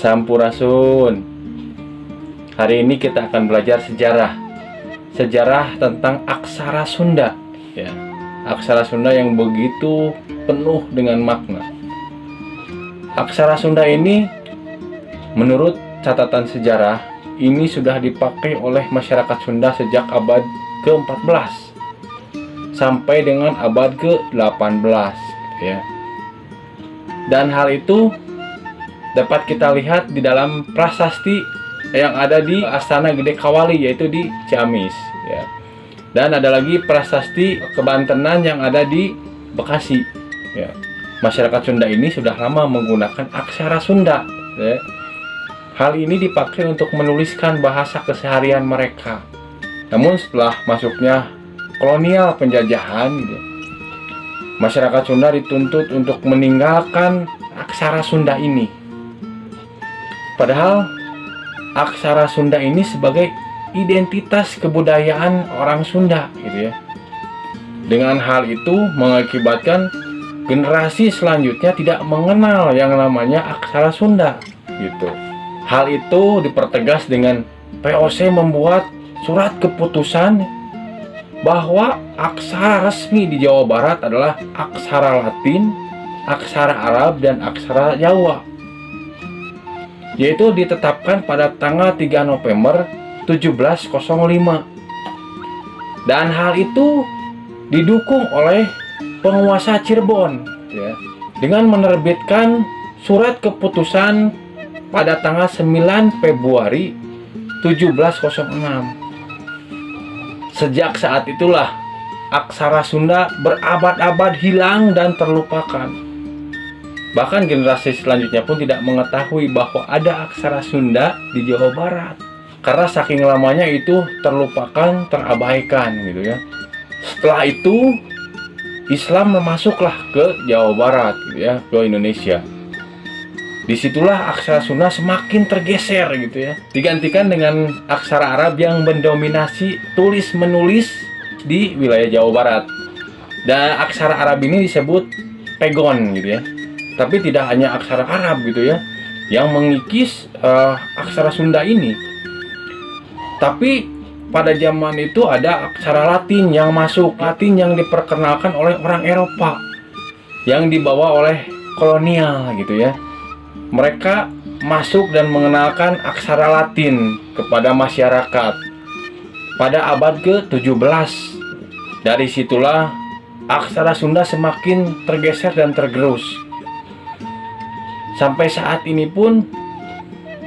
Sampurasun. Hari ini kita akan belajar sejarah tentang aksara Sunda, ya. Aksara Sunda yang begitu penuh dengan makna. Aksara Sunda ini, menurut catatan sejarah, ini sudah dipakai oleh masyarakat Sunda sejak abad ke-14 sampai dengan abad ke-18, ya. Dan hal itu dapat kita lihat di dalam prasasti yang ada di Astana Gede Kawali, yaitu di Ciamis, ya. Dan ada lagi prasasti kebantenan yang ada di Bekasi, ya. Masyarakat Sunda ini sudah lama menggunakan aksara Sunda, ya. Hal ini dipakai untuk menuliskan bahasa keseharian mereka. Namun setelah masuknya kolonial penjajahan, gitu, masyarakat Sunda dituntut untuk meninggalkan aksara Sunda ini. Padahal aksara Sunda ini sebagai identitas kebudayaan orang Sunda, gitu ya. Dengan hal itu mengakibatkan generasi selanjutnya tidak mengenal yang namanya aksara Sunda, gitu. Hal itu dipertegas dengan VOC membuat surat keputusan bahwa aksara resmi di Jawa Barat adalah aksara Latin, aksara Arab, dan aksara Jawa, yaitu ditetapkan pada tanggal 3 November 1705. Dan hal itu didukung oleh penguasa Cirebon, ya, dengan menerbitkan surat keputusan pada tanggal 9 Februari 1706. Sejak saat itulah aksara Sunda berabad-abad hilang dan terlupakan. Bahkan generasi selanjutnya pun tidak mengetahui bahwa ada aksara Sunda di Jawa Barat, karena saking lamanya itu terlupakan, terabaikan, gitu ya. Setelah itu Islam memasuklah ke Jawa Barat, gitu ya, ke Indonesia. Disitulah aksara Sunda semakin tergeser, gitu ya, digantikan dengan aksara Arab yang mendominasi tulis menulis di wilayah Jawa Barat. Dan aksara Arab ini disebut pegon, gitu ya. Tapi tidak hanya aksara Arab, gitu ya, yang mengikis aksara Sunda ini. Tapi pada zaman itu ada aksara Latin yang masuk, Latin yang diperkenalkan oleh orang Eropa, yang dibawa oleh kolonial, gitu ya. Mereka masuk dan mengenalkan aksara Latin kepada masyarakat pada abad ke-17. Dari situlah aksara Sunda semakin tergeser dan tergerus. Sampai saat ini pun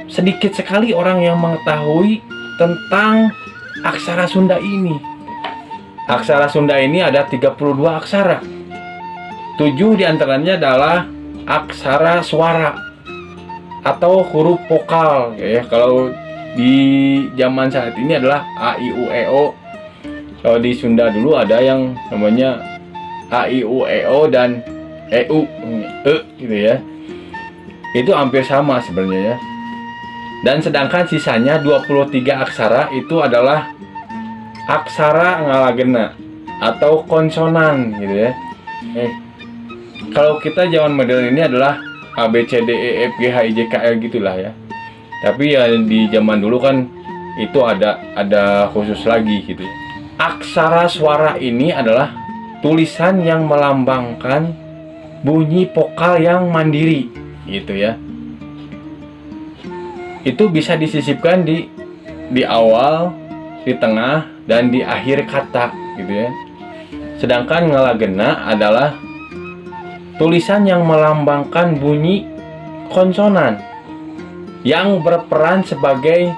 sedikit sekali orang yang mengetahui tentang aksara Sunda ini. Aksara Sunda ini ada 32 aksara. 7 diantaranya adalah aksara suara atau huruf vokal, ya. Kalau di zaman saat ini adalah A, I, U, E, O. Kalau di Sunda dulu ada yang namanya A, I, U, E, O dan E, U, E, gitu ya. Itu hampir sama sebenarnya, ya. Dan sedangkan sisanya 23 aksara itu adalah aksara ngalagena atau konsonan, gitu ya. Kalau kita zaman modern ini adalah A, B, C, D, E, F, G, H, I, J, K, L gitulah, ya. Tapi ya di zaman dulu kan itu ada khusus lagi, gitu. Aksara suara ini adalah tulisan yang melambangkan bunyi vokal yang mandiri, gitu ya. Itu bisa disisipkan di awal, di tengah, dan di akhir kata, gitu ya. Sedangkan ngalagena adalah tulisan yang melambangkan bunyi konsonan yang berperan sebagai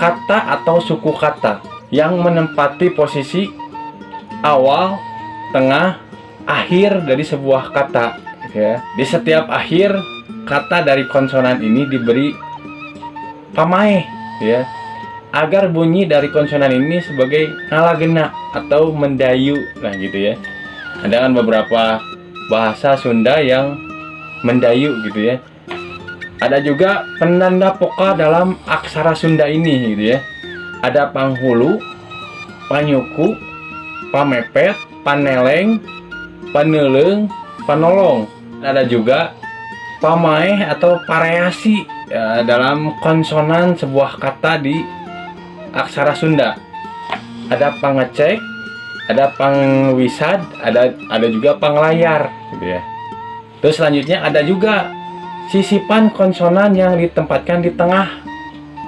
kata atau suku kata yang menempati posisi awal, tengah, akhir dari sebuah kata, ya. Di setiap akhir kata dari konsonan ini diberi pamaeh, ya, agar bunyi dari konsonan ini sebagai ngalagena atau mendayu, nah gitu ya. Ada kan beberapa bahasa Sunda yang mendayu, gitu ya. Ada juga penanda vokal dalam aksara Sunda ini, gitu ya. Ada panghulu, panyuku, pamepet, paneleng, paneuleng, panolong. Ada juga pamaeh atau pareasi dalam konsonan sebuah kata di aksara Sunda. Ada pangecek, ada pangwisad, ada juga panglayar gitu ya. Terus selanjutnya ada juga sisipan konsonan yang ditempatkan di tengah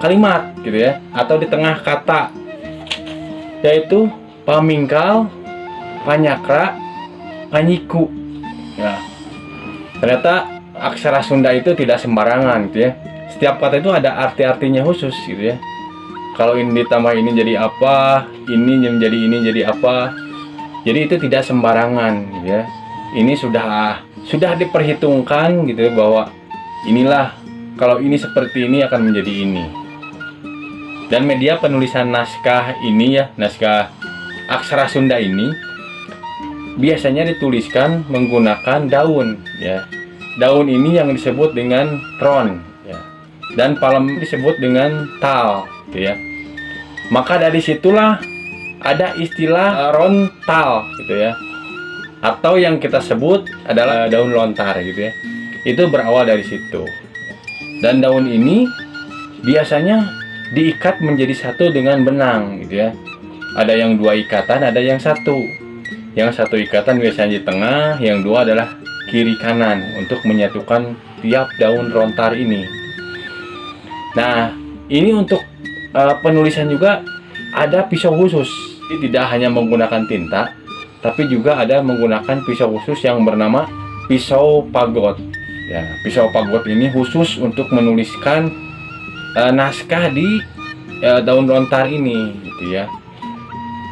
kalimat gitu ya, atau di tengah kata, yaitu pamingkal, panyakra, panyiku. Ya, ternyata aksara Sunda itu tidak sembarangan gitu ya. Setiap kata itu ada arti-artinya khusus gitu ya. Kalau ini ditambah ini jadi apa, ini menjadi ini jadi apa. Jadi itu tidak sembarangan gitu ya. Ini sudah diperhitungkan gitu ya, bahwa inilah kalau ini seperti ini akan menjadi ini. Dan media penulisan naskah ini ya, naskah aksara Sunda ini biasanya dituliskan menggunakan daun ya. Daun ini yang disebut dengan ron ya. Dan palem disebut dengan tal gitu ya. Maka dari situlah ada istilah rontal gitu ya. Atau yang kita sebut adalah daun lontar gitu ya. Itu berawal dari situ. Dan daun ini biasanya diikat menjadi satu dengan benang gitu ya. Ada yang 2 ikatan, ada yang 1. Yang 1 ikatan biasanya di tengah, yang 2 adalah kiri kanan untuk menyatukan tiap daun rontar ini. Nah, ini untuk penulisan juga ada pisau khusus. Jadi tidak hanya menggunakan tinta, tapi juga ada menggunakan pisau khusus yang bernama pisau pagot. Ya, pisau pagot ini khusus untuk menuliskan naskah di daun lontar ini, gitu ya.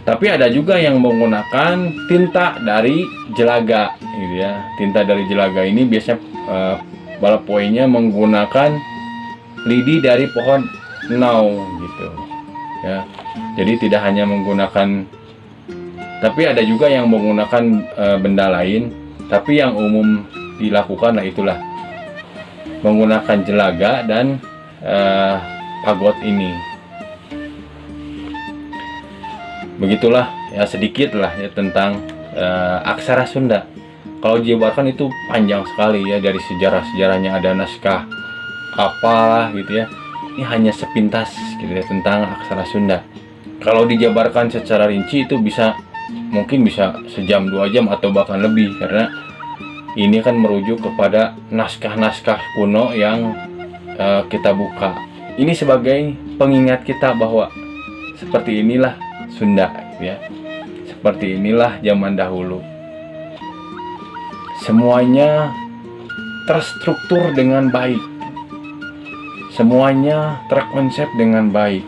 Tapi ada juga yang menggunakan tinta dari jelaga, gitu ya. Tinta dari jelaga ini biasanya ballpoint-nya menggunakan lidi dari pohon nau, gitu ya. Jadi tidak hanya menggunakan, tapi ada juga yang menggunakan benda lain. Tapi yang umum dilakukan itulah menggunakan jelaga dan pagot ini. Begitulah ya, sedikit lah ya tentang aksara Sunda. Kalau dijabarkan itu panjang sekali ya, dari sejarah-sejarahnya, ada naskah apalah gitu ya. Ini hanya sepintas gitu ya tentang aksara Sunda. Kalau dijabarkan secara rinci itu mungkin bisa sejam 2 jam atau bahkan lebih, karena ini kan merujuk kepada naskah-naskah kuno yang kita buka. Ini sebagai pengingat kita bahwa seperti inilah Sunda ya. Seperti inilah zaman dahulu. Semuanya terstruktur dengan baik. Semuanya terkonsep dengan baik.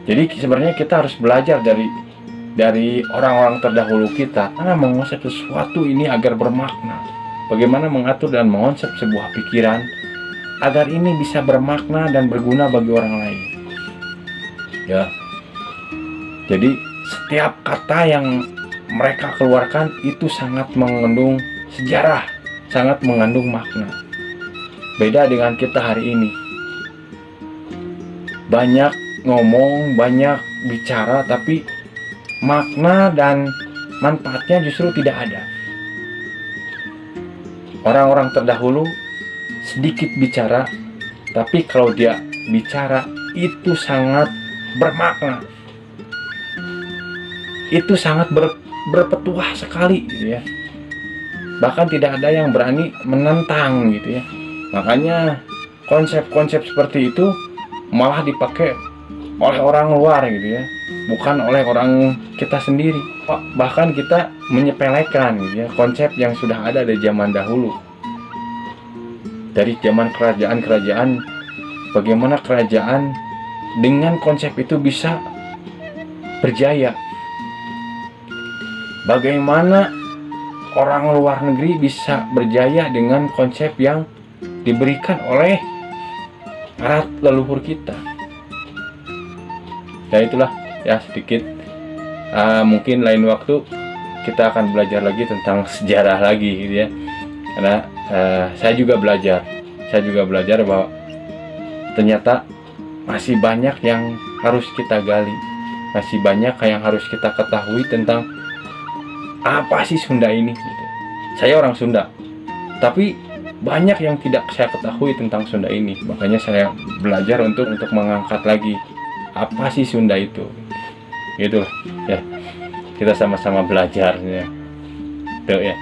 Jadi sebenarnya kita harus belajar dari orang-orang terdahulu kita, karena mengonsep sesuatu ini agar bermakna. Bagaimana mengatur dan mengonsep sebuah pikiran agar ini bisa bermakna dan berguna bagi orang lain. Ya. Jadi setiap kata yang mereka keluarkan itu sangat mengandung sejarah, sangat mengandung makna. Beda dengan kita hari ini. Banyak ngomong, banyak bicara, tapi makna dan manfaatnya justru tidak ada. Orang-orang terdahulu sedikit bicara, tapi kalau dia bicara itu sangat bermakna. Itu sangat berpetuah sekali gitu ya. Bahkan tidak ada yang berani menentang gitu ya. Makanya konsep-konsep seperti itu malah dipakai oleh orang luar gitu ya, bukan oleh orang kita sendiri. Bahkan kita menyepelekan gitu ya konsep yang sudah ada dari zaman dahulu. Dari zaman kerajaan-kerajaan, bagaimana kerajaan dengan konsep itu bisa berjaya. Bagaimana orang luar negeri bisa berjaya dengan konsep yang diberikan oleh para leluhur kita. Ya itulah ya sedikit. Mungkin lain waktu kita akan belajar lagi tentang sejarah lagi gitu ya. Karena saya juga belajar bahwa ternyata masih banyak yang harus kita gali, masih banyak yang harus kita ketahui tentang apa sih Sunda ini gitu. Saya orang Sunda, tapi banyak yang tidak saya ketahui tentang Sunda ini. Makanya saya belajar untuk mengangkat lagi apa sih Sunda itu. Gitu lah ya. Kita sama-sama belajar ya. Tuh ya.